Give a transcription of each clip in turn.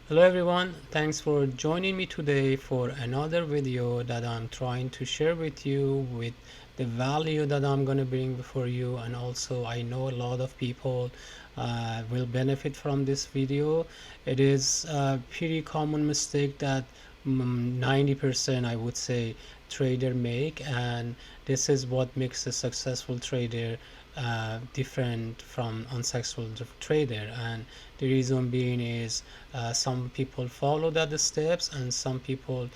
Hello everyone, thanks for joining me today for another video that I'm trying to share with you with the value that I'm going to bring before you, and also I know a lot of people will benefit from this video. It is a pretty common mistake that 90% I would say trader make, and this is what makes a successful trader different from unsuccessful trader. And the reason being is some people follow that steps and some people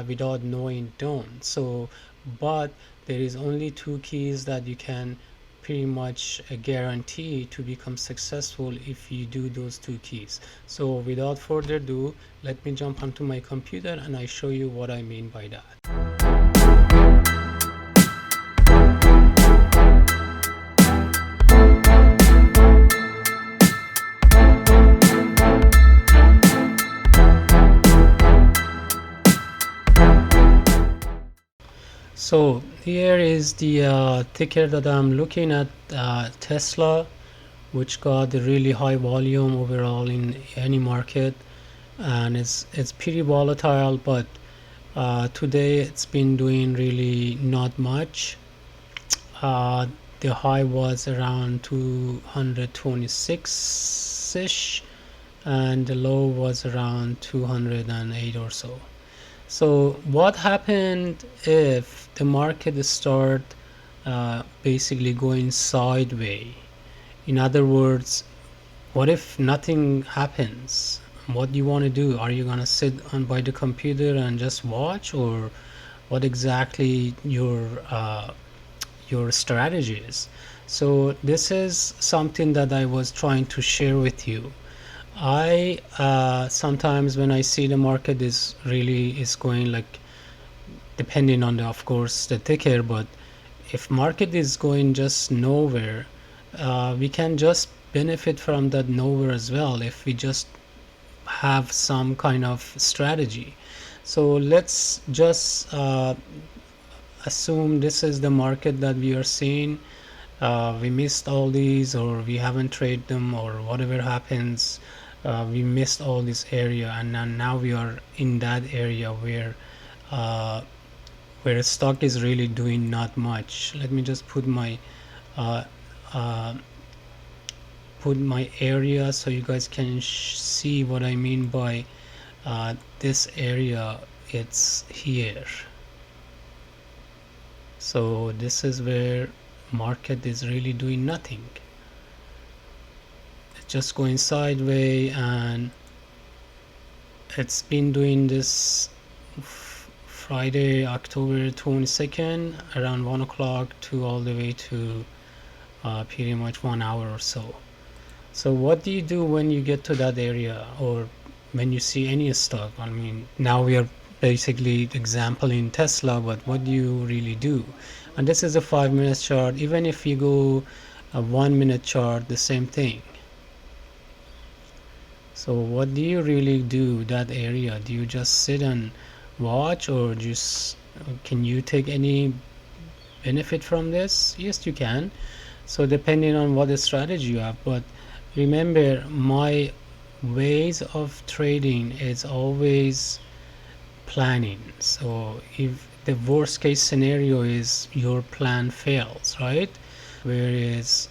without knowing don't. So but there is only two keys that you can pretty much guarantee to become successful if you do those two keys. So without further ado, let me jump onto my computer and I show you what I mean by that. So here is the ticker that I'm looking at, Tesla, which got a really high volume overall in any market, and it's pretty volatile, but today it's been doing really not much. The high was around 226 ish, and the low was around 208 or so. So what happened if the market start basically going sideways? In other words, what if nothing happens? What do you want to do? Are you gonna sit on by the computer and just watch, or what exactly your strategy is? So this is something that I was trying to share with you. I sometimes when I see the market is going like, depending on the, of course, the ticker, but if market is going just nowhere, we can just benefit from that nowhere as well if we just have some kind of strategy. So let's just assume this is the market that we are seeing. We missed all these, or we haven't traded them, or whatever happens, we missed all this area, and now we are in that area uh, where stock is really doing not much. Let me just uh, uh, put my area so you guys can see what I mean by this area. It's here. So this is where market is really doing nothing. It's just going sideways, and it's been doing this Friday, October 22nd, around 1 o'clock to all the way to pretty much 1 hour or so. So what do you do when you get to that area, or when you see any stock? I mean, now we are basically example in Tesla, but what do you really do? And this is a 5 minute chart. Even if you go a 1 minute chart, the same thing. So what do you really do that area? Do you just sit and watch, or just can you take any benefit from this? Yes, you can. So depending on what the strategy you have, but remember, my ways of trading is always planning. So if the worst case scenario is your plan fails, right? Whereas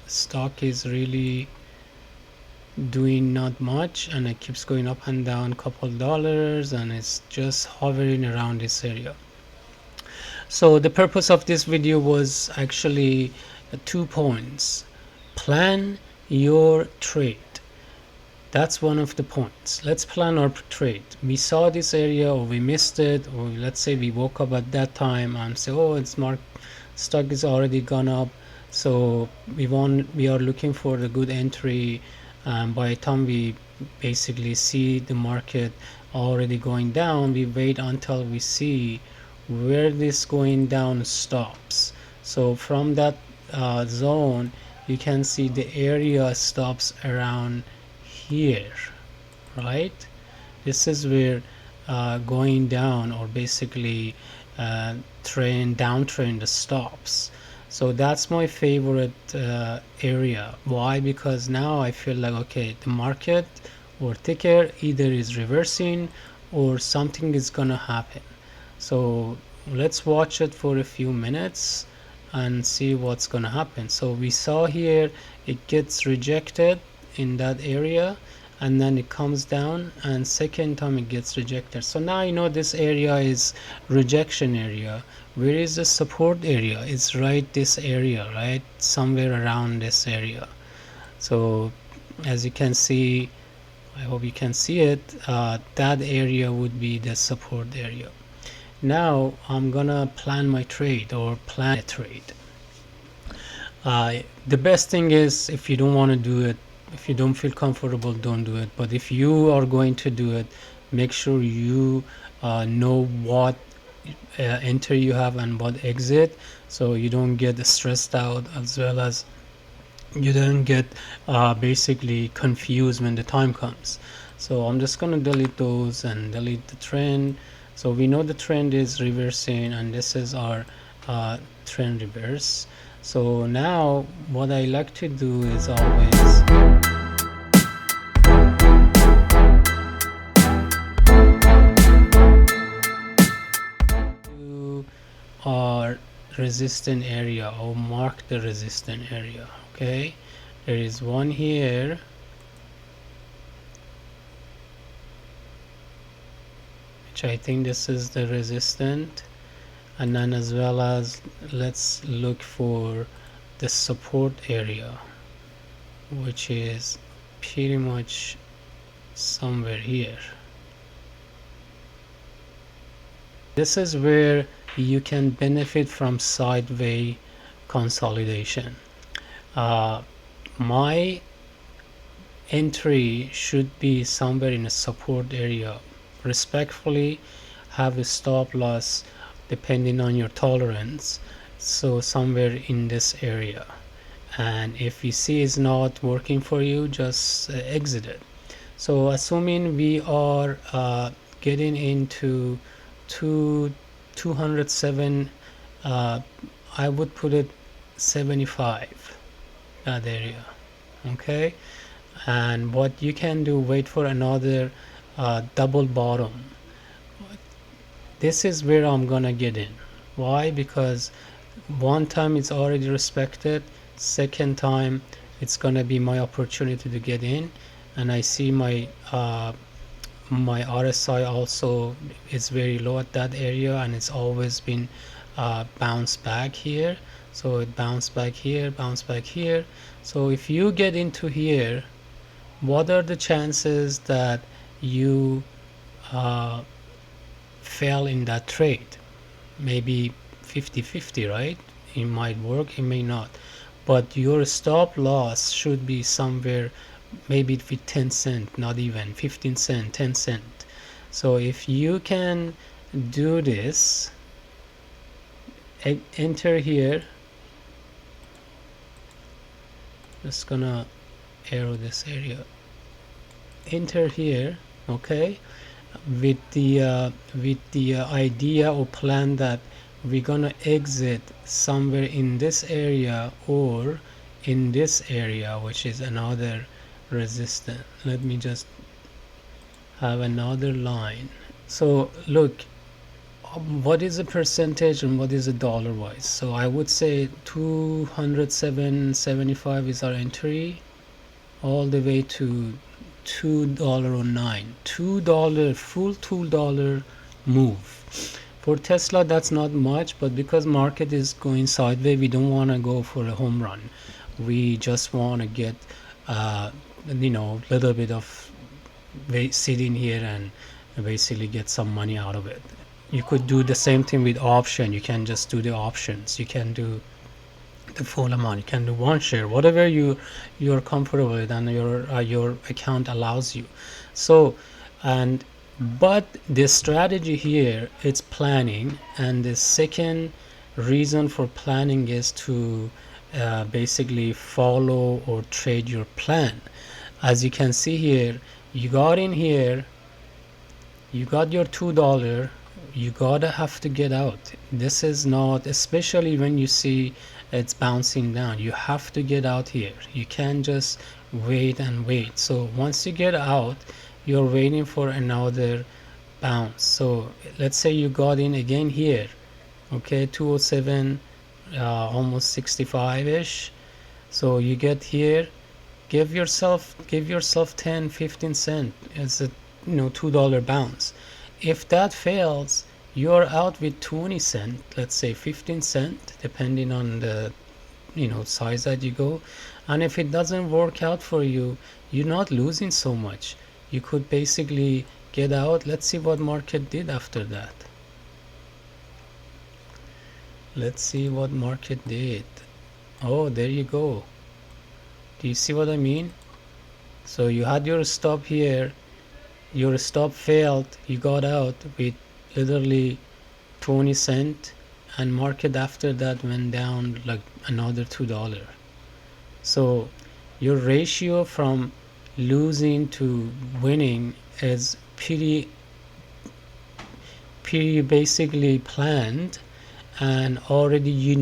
stock is really doing not much, and it keeps going up and down couple dollars, and it's just hovering around this area. So the purpose of this video was actually 2 points. Plan your trade. That's one of the points. Let's plan our trade. We saw this area, or we missed it, or let's say we woke up at that time and say, oh, it's marked, stock is already gone up, so we are looking for the good entry. By the time we basically see the market already going down, we wait until we see where this going down stops. So from that zone, you can see the area stops around here, right? This is where going down, or basically downtrend stops. So that's my favorite area. Why? Because now I feel like, okay, the market or ticker either is reversing or something is gonna happen. So let's watch it for a few minutes and see what's gonna happen. So we saw here it gets rejected in that area, and then it comes down, and second time it gets rejected. So now you know this area is rejection area. Where is the support area? It's right this area, right somewhere around this area. So as you can see, I hope you can see it, that area would be the support area. Now I'm gonna plan my trade or plan a trade. The best thing is, if you don't want to do it, if you don't feel comfortable, don't do it. But if you are going to do it, make sure you know what enter you have and what exit, so you don't get stressed out, as well as you don't get basically confused when the time comes. So I'm just going to delete those and delete the trend. So we know the trend is reversing, and this is our trend reverse. So now what I like to do is always do our resistant area, or mark the resistant area. Okay, there is one here, which I think this is the resistant, and then as well as let's look for the support area, which is pretty much somewhere here. This is where you can benefit from sideways consolidation. My entry should be somewhere in a support area. Respectfully, have a stop loss depending on your tolerance, so somewhere in this area. And if you see it's not working for you, just exit it. So assuming we are getting into 207, I would put it 75, that area. Okay, and what you can do, wait for another double bottom. This is where I'm gonna get in. Why? Because one time it's already respected, second time it's gonna be my opportunity to get in, and I see my my RSI also is very low at that area, and it's always been bounced back here. So it bounced back here, bounced back here. So if you get into here, what are the chances that you fail in that trade? Maybe 50-50, right? It might work, it may not. But your stop loss should be somewhere maybe with 10 cent, not even 15 cent, 10 cent. So if you can do this, enter here, just gonna arrow this area, enter here, okay, with the idea or plan that we're gonna exit somewhere in this area or in this area, which is another resistance. Let me just have another line. So look, what is the percentage and what is the dollar wise? So I would say 207.75 is our entry, all the way to $2.09. $2 full $2 move. For Tesla that's not much, but because market is going sideways, we don't want to go for a home run. We just want to get you know, a little bit of sitting here and basically get some money out of it. You could do the same thing with option. You can just do the options. You can do the full amount. You can do one share, whatever you're comfortable with and your account allows you. So, and but this strategy here, it's planning, and the second reason for planning is to basically follow or trade your plan. As you can see here, you got in here, you got your $2, you gotta have to get out. This is not, especially when you see it's bouncing down, you have to get out here. You can't just wait and wait. So once you get out, you're waiting for another bounce. So let's say you got in again here, okay, 207, almost 65 ish. So you get here, give yourself 10-15 cent as a $2 bounce. If that fails, you're out with 20 cent, let's say 15 cent, depending on the size that you go. And if it doesn't work out for you, you're not losing so much. You could basically get out. Let's see what market did after that. Let's see what market did. Oh, there you go. Do you see what I mean? So you had your stop here, your stop failed, you got out with literally 20 cent, and market after that went down like another $2. So your ratio from losing to winning is pretty basically planned, and already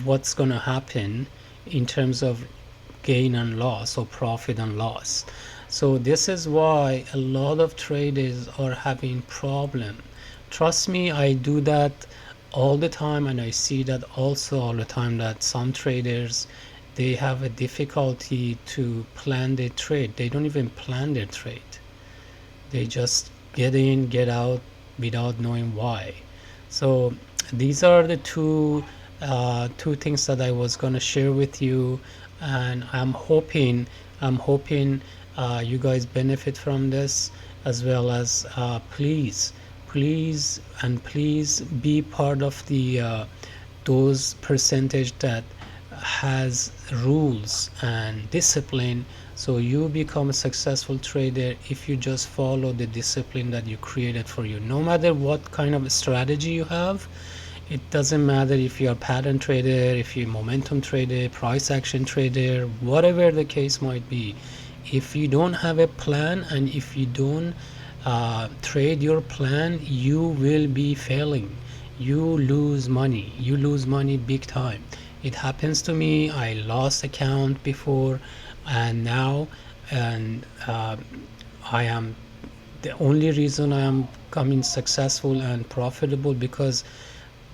what's gonna happen in terms of gain and loss or profit and loss. So this is why a lot of traders are having problem. Trust me, I do that all the time, and I see that also all the time, that some traders, they have a difficulty to plan their trade. They don't even plan their trade. They just get in, get out without knowing why. So these are the two things that I was gonna share with you, and I'm hoping you guys benefit from this, as well as please be part of the those percentage that has rules and discipline, so you become a successful trader if you just follow the discipline that you created for you. No matter what kind of strategy you have, it doesn't matter if you're a pattern trader, if you're a momentum trader, price action trader, whatever the case might be. If you don't have a plan, and if you don't trade your plan, you will be failing. You lose money big time. It happens to me. I lost account before, and now, and I am the only reason I am coming successful and profitable, because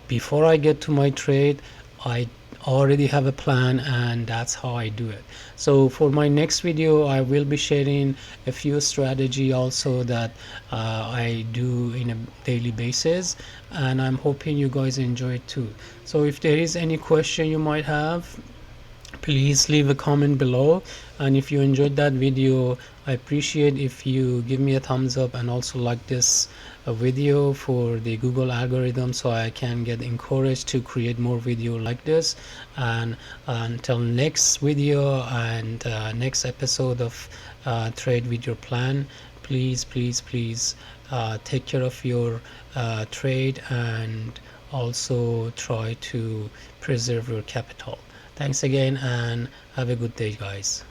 before I get to my trade, I already have a plan, and that's how I do it. So for my next video, I will be sharing a few strategy also that I do in a daily basis, and I'm hoping you guys enjoy it too. So if there is any question you might have, please leave a comment below, and if you enjoyed that video, I appreciate if you give me a thumbs up, and also like this video for the Google algorithm, so I can get encouraged to create more video like this. And until next video and next episode of Trade with Your Plan, please take care of your trade, and also try to preserve your capital. Thanks again, and have a good day, guys.